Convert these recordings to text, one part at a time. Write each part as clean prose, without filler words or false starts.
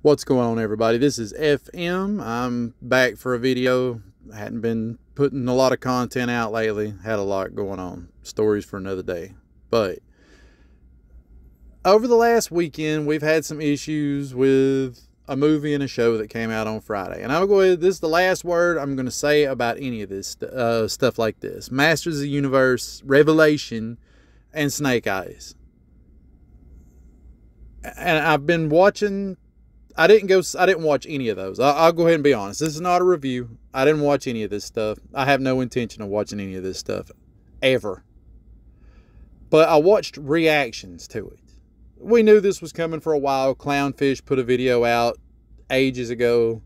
What's going on, everybody? This is FM. I'm back for a video. I hadn't been putting a lot of content out lately. Had a lot going on. Stories for another day. But over the last weekend, we've had some issues with a movie and a show that came out on Friday. And I'll go ahead. This is the last word I'm going to say about any of this stuff like this. Masters of the Universe, Revelation, and Snake Eyes. And I've been watching. I didn't watch any of those. I'll go ahead and be honest. This is not a review. I didn't watch any of this stuff. I have no intention of watching any of this stuff ever. But I watched reactions to it. We knew this was coming for a while. Clownfish put a video out ages ago,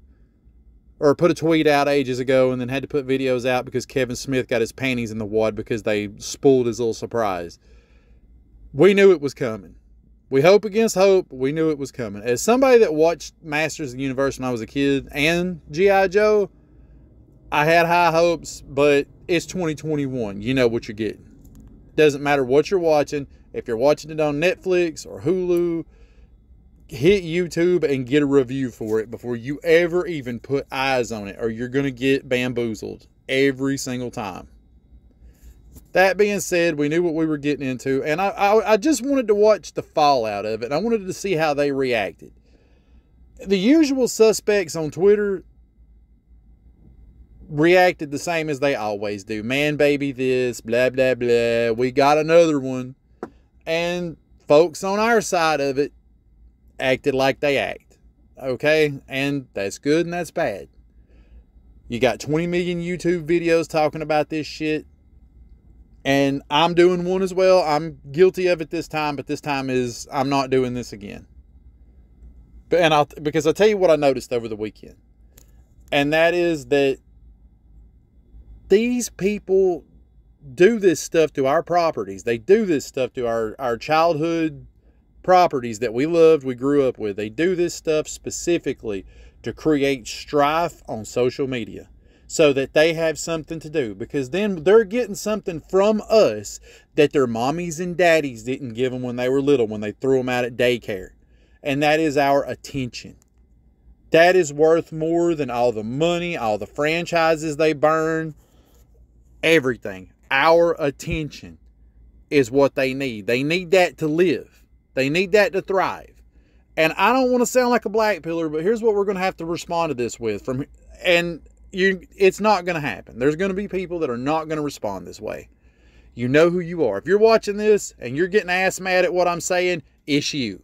or put a tweet out ages ago, and then had to put videos out because Kevin Smith got his panties in the wad because they spoiled his little surprise. We knew it was coming. We hope against hope. We knew it was coming. As somebody that watched Masters of the Universe when I was a kid and G.I. Joe, I had high hopes, but it's 2021. You know what you're getting. Doesn't matter what you're watching. If you're watching it on Netflix or Hulu, hit YouTube and get a review for it before you ever even put eyes on it, or you're going to get bamboozled every single time. That being said, we knew what we were getting into, and I just wanted to watch the fallout of it. I wanted to see how they reacted. The usual suspects on Twitter reacted the same as they always do. Man, baby, this, blah, blah, blah. We got another one. And folks on our side of it acted like they act. Okay? And that's good and that's bad. You got 20 million YouTube videos talking about this shit. And I'm doing one as well. I'm guilty of it this time, but this time I'm not doing this again. Because I'll tell you what I noticed over the weekend. And that is that these people do this stuff to our properties. They do this stuff to our childhood properties that we loved, we grew up with. They do this stuff specifically to create strife on social media, so that they have something to do, because then they're getting something from us that their mommies and daddies didn't give them when they were little, when they threw them out at daycare. And that is our attention. That is worth more than all the money, all the franchises they burn, everything. Our attention is what they need. They need that to live. They need that to thrive. And I don't want to sound like a black pillar, but here's what we're going to have to respond to this with. It's not going to happen. There's going to be people that are not going to respond this way. You know who you are. If you're watching this and you're getting ass mad at what I'm saying, it's you.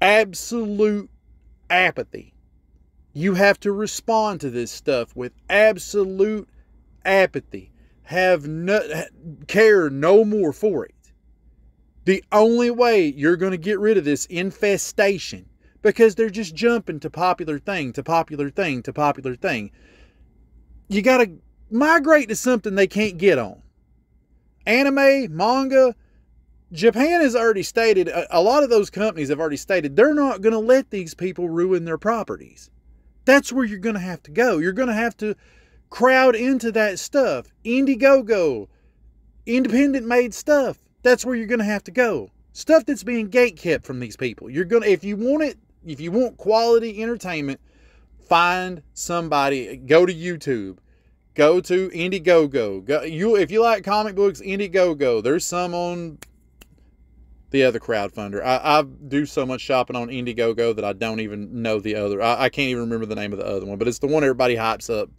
Absolute apathy. You have to respond to this stuff with absolute apathy. Care no more for it. The only way you're going to get rid of this infestation, because they're just jumping to popular thing, to popular thing, to popular thing. You got to migrate to something they can't get on. Anime, manga. Japan has already stated, a lot of those companies have already stated, they're not going to let these people ruin their properties. That's where you're going to have to go. You're going to have to crowd into that stuff. Indiegogo, independent made stuff. That's where you're going to have to go. Stuff that's being gatekept from these people. You're going to, if you want quality entertainment, find somebody. Go to YouTube. Go to Indiegogo. If you like comic books, Indiegogo. There's some on the other crowdfunder. I do so much shopping on Indiegogo that I don't even know the other. I can't even remember the name of the other one, but it's the one everybody hypes up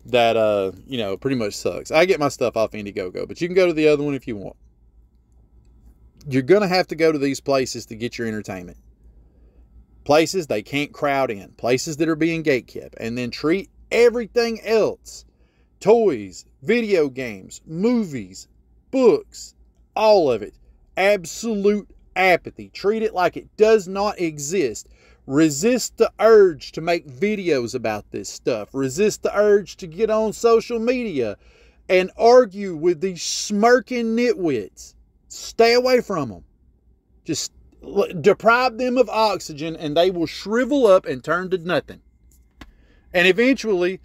that, pretty much sucks. I get my stuff off Indiegogo, but you can go to the other one if you want. You're going to have to go to these places to get your entertainment. Places they can't crowd in. Places that are being gatekept. And then treat everything else. Toys, video games, movies, books, all of it. Absolute apathy. Treat it like it does not exist. Resist the urge to make videos about this stuff. Resist the urge to get on social media and argue with these smirking nitwits. Stay away from them. Just deprive them of oxygen and they will shrivel up and turn to nothing. And eventually,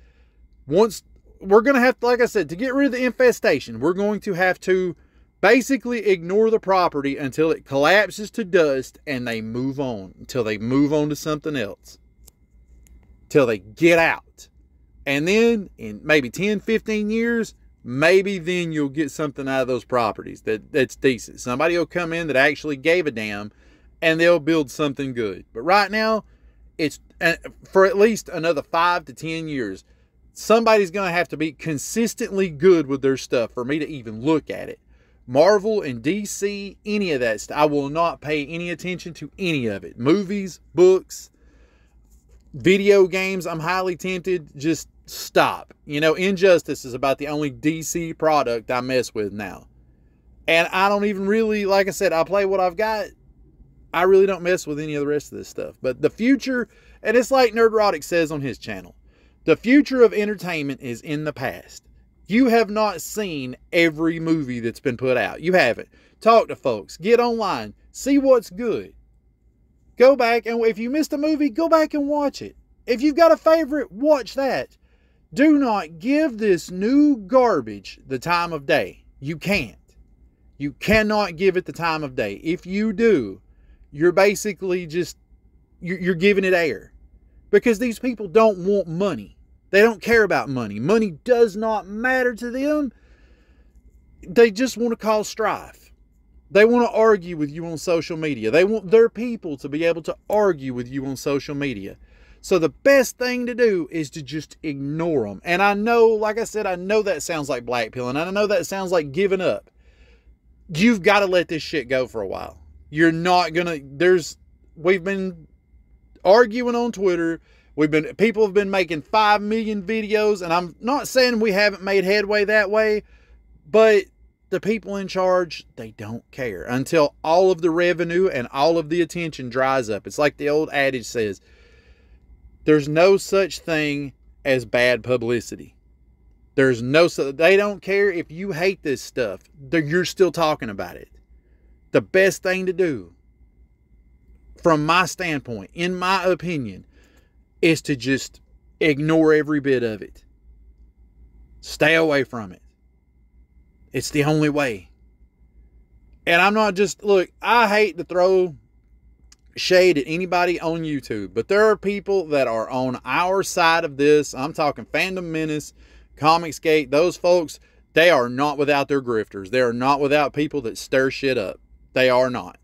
once we're going to have to, like I said, to get rid of the infestation, we're going to have to Basically ignore the property until it collapses to dust and they move on. Until they move on to something else. Till they get out. And then in maybe 10, 15 years, maybe then you'll get something out of those properties that's decent. Somebody will come in that actually gave a damn and they'll build something good. But right now, it's for at least another 5 to 10 years, somebody's going to have to be consistently good with their stuff for me to even look at it. Marvel and DC, any of that stuff, I will not pay any attention to any of it. Movies, books, video games, I'm highly tempted. Just stop. You know, Injustice is about the only DC product I mess with now. And I don't even really, like I said, I play what I've got. I really don't mess with any of the rest of this stuff. But the future, and it's like Nerdrotic says on his channel, the future of entertainment is in the past. You have not seen every movie that's been put out. You haven't. Talk to folks. Get online. See what's good. Go back, and if you missed a movie, go back and watch it. If you've got a favorite, watch that. Do not give this new garbage the time of day. You can't. You cannot give it the time of day. If you do, you're basically just, you're giving it air. Because these people don't want money. They don't care about money. Money does not matter to them. They just want to cause strife. They want to argue with you on social media. They want their people to be able to argue with you on social media. So the best thing to do is to just ignore them. And I know, like I said, I know that sounds like blackpilling. And I know that sounds like giving up. You've got to let this shit go for a while. You're not going to, we've been arguing on Twitter. People have been making 5 million videos, and I'm not saying we haven't made headway that way, but the people in charge, they don't care until all of the revenue and all of the attention dries up. It's like the old adage says, there's no such thing as bad publicity. They don't care if you hate this stuff. You're still talking about it. The best thing to do, from my standpoint, in my opinion, is to just ignore every bit of it. Stay away from it. It's the only way. And I'm not just, look, I hate to throw shade at anybody on YouTube, but there are people that are on our side of this. I'm talking Fandom Menace, Comicsgate, those folks, they are not without their grifters. They are not without people that stir shit up. They are not.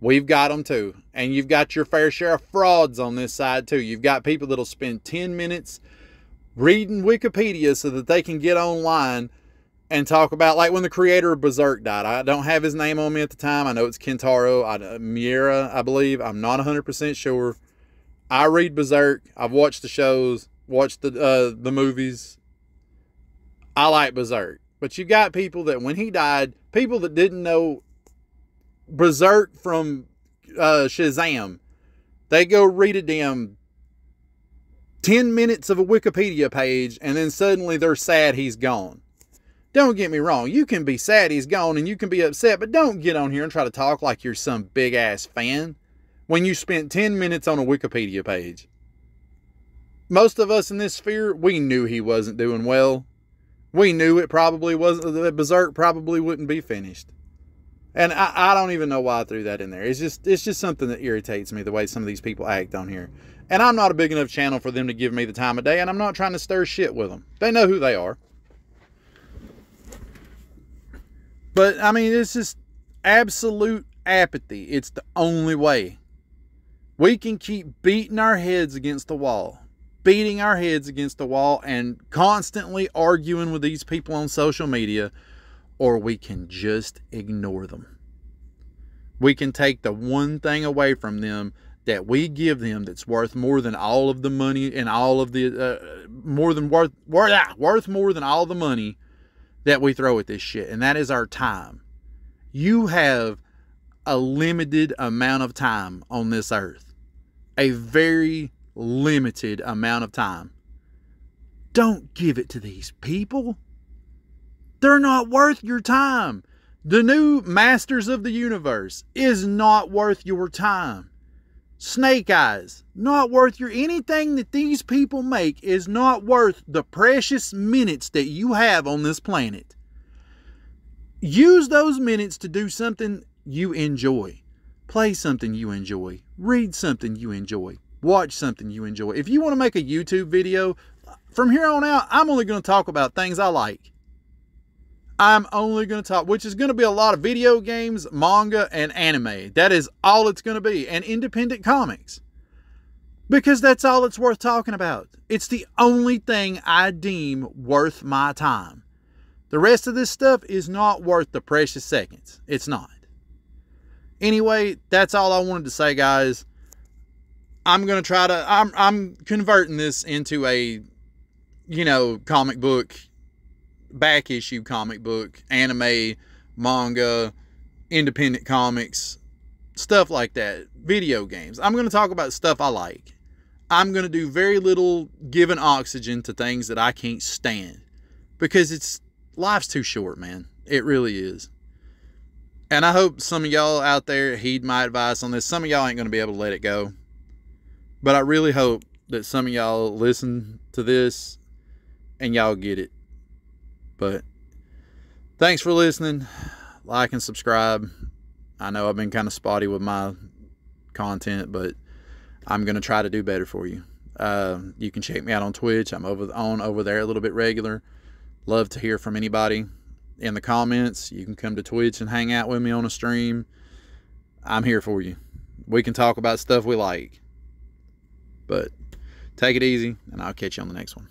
We've got them too. And you've got your fair share of frauds on this side too. You've got people that'll spend 10 minutes reading Wikipedia so that they can get online and talk about, like when the creator of Berserk died. I don't have his name on me at the time. I know it's Kentaro Miura, I believe. I'm not 100% sure. I read Berserk. I've watched the shows, watched the movies. I like Berserk. But you got people that when he died, people that didn't know Berserk from Shazam, they go read a damn 10 minutes of a Wikipedia page and then suddenly they're sad he's gone. Don't get me wrong, you can be sad he's gone and you can be upset, but don't get on here and try to talk like you're some big ass fan when you spent 10 minutes on a Wikipedia page. Most of us in this sphere, we knew he wasn't doing well. We knew it probably wasn't, that Berserk probably wouldn't be finished. And I don't even know why I threw that in there. It's just something that irritates me, the way some of these people act on here. And I'm not a big enough channel for them to give me the time of day, and I'm not trying to stir shit with them. They know who they are. But, I mean, it's just absolute apathy. It's the only way. We can keep beating our heads against the wall. Beating our heads against the wall and constantly arguing with these people on social media, or we can just ignore them. We can take the one thing away from them that we give them that's worth more than all of the money and all of the worth more than all the money that we throw at this shit, and that is our time. You have a limited amount of time on this earth. A very limited amount of time. Don't give it to these people. They're not worth your time. The new Masters of the Universe is not worth your time. Snake Eyes, not worth your... Anything that these people make is not worth the precious minutes that you have on this planet. use those minutes to do something you enjoy. Play something you enjoy. Read something you enjoy. Watch something you enjoy. If you want to make a YouTube video, from here on out, I'm only going to talk about things I like. I'm only going to talk, which is going to be a lot of video games, manga, and anime. That is all it's going to be. And independent comics. Because that's all it's worth talking about. It's the only thing I deem worth my time. The rest of this stuff is not worth the precious seconds. It's not. Anyway, that's all I wanted to say, guys. I'm going to try to, I'm converting this into a, you know, comic book, back issue comic book, anime, manga, independent comics, stuff like that, video games. I'm going to talk about stuff I like. I'm going to do very little giving oxygen to things that I can't stand, because life's too short, man. It really is. And I hope some of y'all out there heed my advice on this. Some of y'all ain't going to be able to let it go, but I really hope that some of y'all listen to this and y'all get it. But thanks for listening. Like and subscribe. I know I've been kind of spotty with my content, but I'm going to try to do better for you. You can check me out on Twitch. I'm over there a little bit regular. Love to hear from anybody in the comments. You can come to Twitch and hang out with me on a stream. I'm here for you. We can talk about stuff we like. But take it easy, and I'll catch you on the next one.